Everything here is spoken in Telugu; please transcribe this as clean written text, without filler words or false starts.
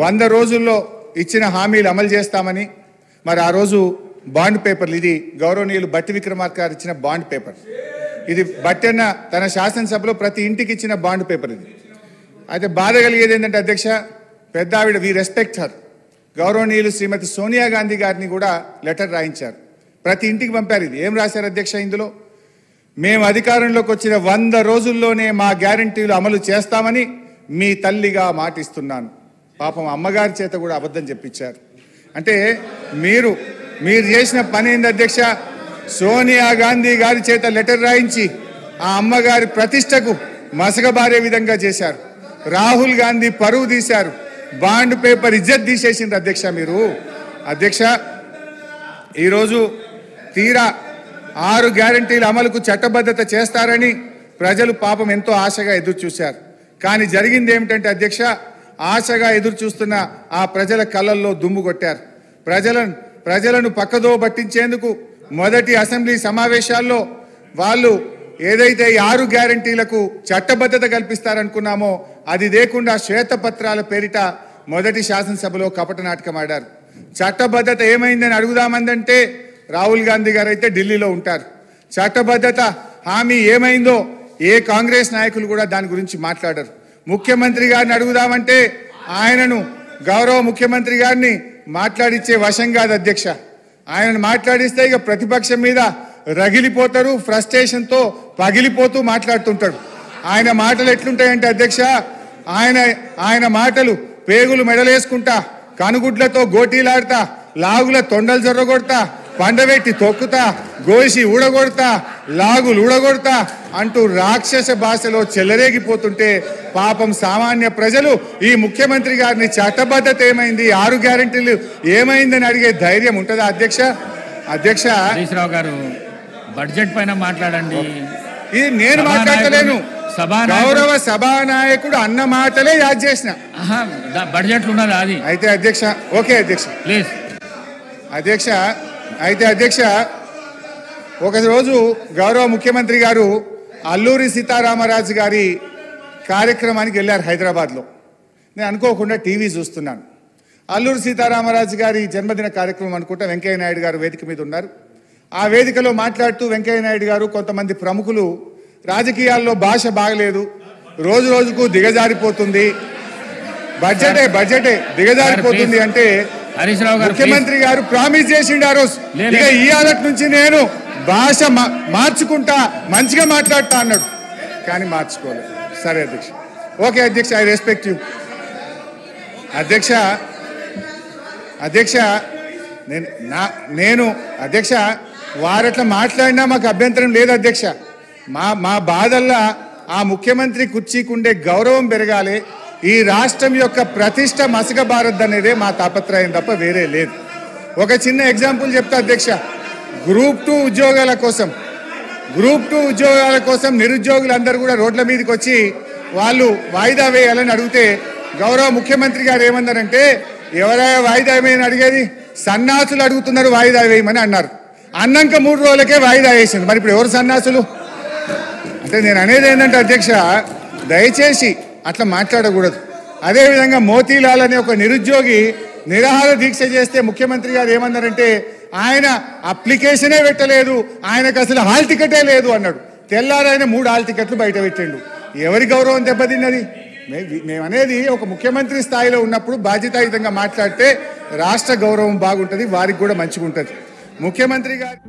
100 రోజుల్లో ఇచ్చిన హామీలు అమలు చేస్తామని మరి ఆ రోజు బాండ్ పేపర్లు ఇది గౌరవనీయులు బట్టి విక్రమార్క గారు ఇచ్చిన బాండ్ పేపర్ ఇది బట్టన్న తన శాసనసభలో ప్రతి ఇంటికి ఇచ్చిన బాండ్ పేపర్ ఇది అయితే బాధ కలిగేది ఏంటంటే అధ్యక్ష పెద్ద ఆవిడ వి రెస్పెక్ట్ హర్ గౌరవనీయులు శ్రీమతి సోనియా గాంధీ గారిని కూడా లెటర్ రాయించారు ప్రతి ఇంటికి పంపారు ఇది ఏం రాశారు అధ్యక్ష ఇందులో మేము అధికారంలోకి వచ్చిన 100 రోజుల్లోనే మా గ్యారంటీలు అమలు చేస్తామని మీ తల్లిగా మాటిస్తున్నాను పాపం అమ్మగారి చేత కూడా అబద్ధం చెప్పించారు అంటే మీరు చేసిన పని ఏంది అధ్యక్ష సోనియా గాంధీ గారి చేత లెటర్ రాయించి ఆ అమ్మగారి ప్రతిష్టకు మసకబారే విధంగా చేశారు రాహుల్ గాంధీ పరువు తీశారు బాండ్ పేపర్ ఇజ్జత్ తీసేసింది అధ్యక్ష మీరు అధ్యక్ష ఈరోజు తీరా 6 గ్యారంటీల అమలుకు చట్టబద్ధత చేస్తారని ప్రజలు పాపం ఎంతో ఆశగా ఎదురు చూశారు కానీ జరిగింది ఏమిటంటే అధ్యక్ష ఆశగా ఎదురు చూస్తున్న ఆ ప్రజల కళ్ళల్లో దుమ్ము కొట్టారు ప్రజలను పక్కదో పట్టించేందుకు మొదటి అసెంబ్లీ సమావేశాల్లో వాళ్ళు ఏదైతే 6 గ్యారంటీలకు చట్టబద్ధత కల్పిస్తారనుకున్నామో అది లేకుండా శ్వేతపత్రాల పేరిట మొదటి శాసనసభలో కపట నాటకం ఆడారు చట్టబద్ధత ఏమైందని అడుగుదామందంటే రాహుల్ గాంధీ గారు అయితే ఢిల్లీలో ఉంటారు చట్టబద్ధత హామీ ఏమైందో ఏ కాంగ్రెస్ నాయకులు కూడా దాని గురించి మాట్లాడరు ముఖ్యమంత్రి గారిని అడుగుదామంటే ఆయనను గౌరవ ముఖ్యమంత్రి గారిని మాట్లాడిచ్చే వశం కాదు అధ్యక్ష ఆయనను మాట్లాడిస్తే ఇక ప్రతిపక్షం మీద రగిలిపోతారు ఫ్రస్ట్రేషన్తో పగిలిపోతూ మాట్లాడుతుంటాడు ఆయన మాటలు ఎట్లుంటాయంటే అధ్యక్ష ఆయన మాటలు పేగులు మెడలేసుకుంటా కనుగుడ్లతో గోటీలాడతా లాగుల తొండలు జొర్రగొడతా పండబెట్టి తొక్కుతా గోసి ఊడగొడతా లాగులు ఊడగొడతా అంటూ రాక్షస భాషలో చెలరేగిపోతుంటే పాపం సామాన్య ప్రజలు ఈ ముఖ్యమంత్రి గారిని చట్టబద్ధత ఏమైంది 6 గ్యారెంటీలు ఏమైందని అడిగే ధైర్యం ఉంటుందా అధ్యక్ష గారు బడ్జెట్ పైన మాట్లాడండి ఇది నేను మాట్లాడలేను గౌరవ సభానాయకుడు అన్న మాటలే యాద్ చేసిన బడ్జెట్ ఉన్నది అది అయితే అధ్యక్ష ఓకే అధ్యక్ష ప్లీజ్ అధ్యక్ష ఒకరోజు గౌరవ ముఖ్యమంత్రి గారు అల్లూరి సీతారామరాజు గారి కార్యక్రమానికి వెళ్ళారు హైదరాబాద్లో నేను అనుకోకుండా టీవీ చూస్తున్నాను అల్లూరి సీతారామరాజు గారి జన్మదిన కార్యక్రమం అనుకుంటా వెంకయ్య నాయుడు గారు వేదిక మీద ఉన్నారు ఆ వేదికలో మాట్లాడుతూ వెంకయ్య నాయుడు గారు కొంతమంది ప్రముఖులు రాజకీయాల్లో భాష బాగలేదు రోజు రోజుకు దిగజారిపోతుంది బడ్జెటే దిగజారిపోతుంది అంటే ముఖ్యమంత్రి గారు ప్రామిస్ చేసిండు ఆ రోజు ఇక ఈ ఆలట్ నుంచి నేను భాష మార్చుకుంటా మంచిగా మాట్లాడతా అన్నాడు కానీ మార్చుకోలేదు సరే అధ్యక్ష ఓకే అధ్యక్ష ఐ రెస్పెక్ట్ యూ అధ్యక్ష నేను అధ్యక్ష వారట్లా మాట్లాడినా మాకు అభ్యంతరం లేదు అధ్యక్ష మా బాధల్లా ఆ ముఖ్యమంత్రి కుర్చీకుండే గౌరవం పెరగాలి ఈ రాష్ట్రం యొక్క ప్రతిష్ట మసకబారద్దనేదే మా తాపత్రయం తప్ప వేరే లేదు ఒక చిన్న ఎగ్జాంపుల్ చెప్తా అధ్యక్ష గ్రూప్ 2 ఉద్యోగాల కోసం నిరుద్యోగులందరూ కూడా రోడ్ల మీదకి వచ్చి వాళ్ళు వాయిదా వేయాలని అడిగితే గౌరవ ముఖ్యమంత్రి గారు ఏమన్నారంటే ఎవరైనా వాయిదా వేయమని అడిగేది సన్నాసులు అడుగుతున్నారు వాయిదా వేయమని అన్నారు అన్నాక 3 రోజులకే వాయిదా వేసింది మరి ఇప్పుడు ఎవరు సన్నాసులు అంటే నేను అనేది ఏంటంటే అధ్యక్ష దయచేసి అట్లా మాట్లాడకూడదు అదేవిధంగా మోతీలాల్ అనే ఒక నిరుద్యోగి నిరాహార దీక్ష చేస్తే ముఖ్యమంత్రి గారు ఏమన్నారంటే ఆయన అప్లికేషనే పెట్టలేదు ఆయనకు అసలు హాల్ టికెటే లేదు అన్నాడు తెల్లారైన 3 హాల్ టికెట్లు బయట పెట్టిండు ఎవరి గౌరవం దెబ్బతిన్నది మేమనేది ఒక ముఖ్యమంత్రి స్థాయిలో ఉన్నప్పుడు బాధ్యతాయుతంగా మాట్లాడితే రాష్ట్ర గౌరవం బాగుంటుంది వారికి కూడా మంచిగా ఉంటుంది ముఖ్యమంత్రి గారు